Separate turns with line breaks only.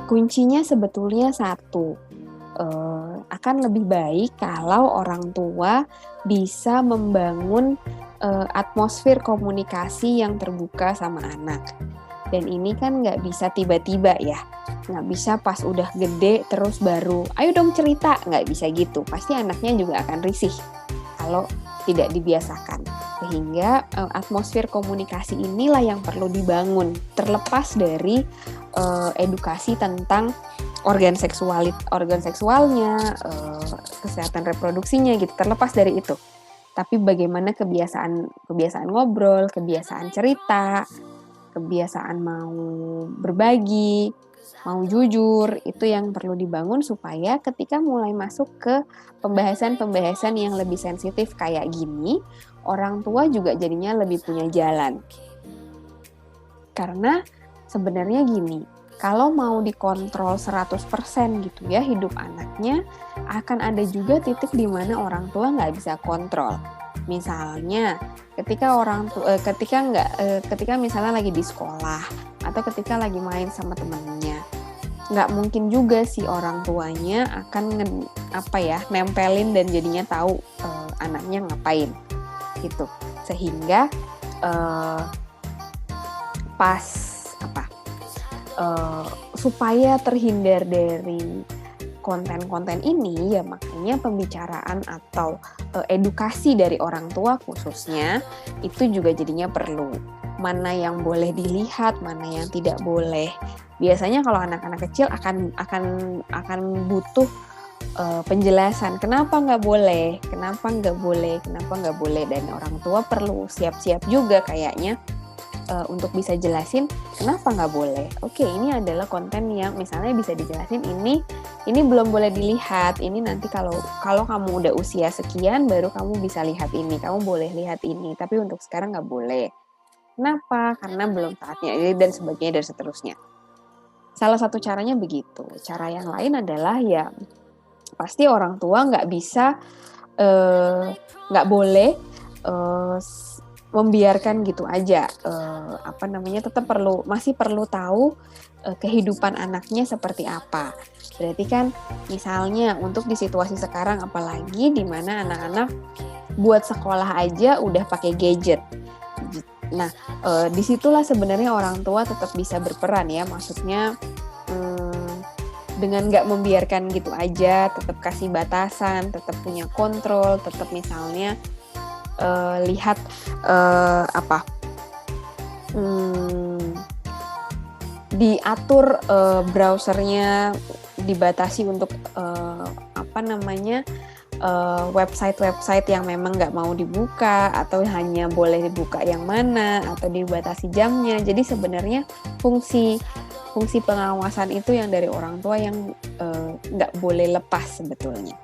Kuncinya sebetulnya satu, akan lebih baik kalau orang tua bisa membangun atmosfer komunikasi yang terbuka sama anak. Dan ini kan nggak bisa tiba-tiba ya, nggak bisa pas udah gede terus baru, ayo dong cerita, nggak bisa gitu. Pasti anaknya juga akan risih kalau tidak dibiasakan. Sehingga atmosfer komunikasi inilah yang perlu dibangun, terlepas dari edukasi tentang organ seksualnya, kesehatan reproduksinya gitu, terlepas dari itu. Tapi bagaimana kebiasaan ngobrol, kebiasaan cerita, kebiasaan mau berbagi, mau jujur, itu yang perlu dibangun supaya ketika mulai masuk ke pembahasan-pembahasan yang lebih sensitif kayak gini, orang tua juga jadinya lebih punya jalan. Karena sebenarnya gini, kalau mau dikontrol 100% gitu ya hidup anaknya, akan ada juga titik di mana orang tua nggak bisa kontrol. Misalnya, ketika misalnya lagi di sekolah atau ketika lagi main sama temennya, nggak mungkin juga si orang tuanya akan nempelin dan jadinya tahu anaknya ngapain gitu. Sehingga supaya terhindar dari konten-konten ini, ya makanya pembicaraan atau edukasi dari orang tua khususnya itu juga jadinya perlu. Mana yang boleh dilihat, mana yang tidak boleh. Biasanya kalau anak-anak kecil akan butuh penjelasan kenapa nggak boleh, dan orang tua perlu siap-siap juga kayaknya untuk bisa jelasin kenapa nggak boleh. Oke, ini adalah konten yang misalnya bisa dijelasin ini belum boleh dilihat. Ini nanti kalau kamu udah usia sekian baru kamu bisa lihat ini. Kamu boleh lihat ini, tapi untuk sekarang nggak boleh. Kenapa? Karena belum saatnya dan sebagainya dan seterusnya. Salah satu caranya begitu. Cara yang lain adalah ya pasti orang tua nggak bisa nggak boleh membiarkan gitu aja, tetap masih perlu tahu kehidupan anaknya seperti apa. Berarti kan misalnya untuk di situasi sekarang apalagi di mana anak-anak buat sekolah aja udah pakai gadget. Nah, disitulah sebenarnya orang tua tetap bisa berperan ya, maksudnya dengan nggak membiarkan gitu aja, tetap kasih batasan, tetap punya kontrol, tetap misalnya lihat diatur browsernya, dibatasi untuk website-website yang memang nggak mau dibuka atau hanya boleh dibuka yang mana atau dibatasi jamnya. Jadi sebenarnya fungsi pengawasan itu yang dari orang tua yang nggak boleh lepas sebetulnya.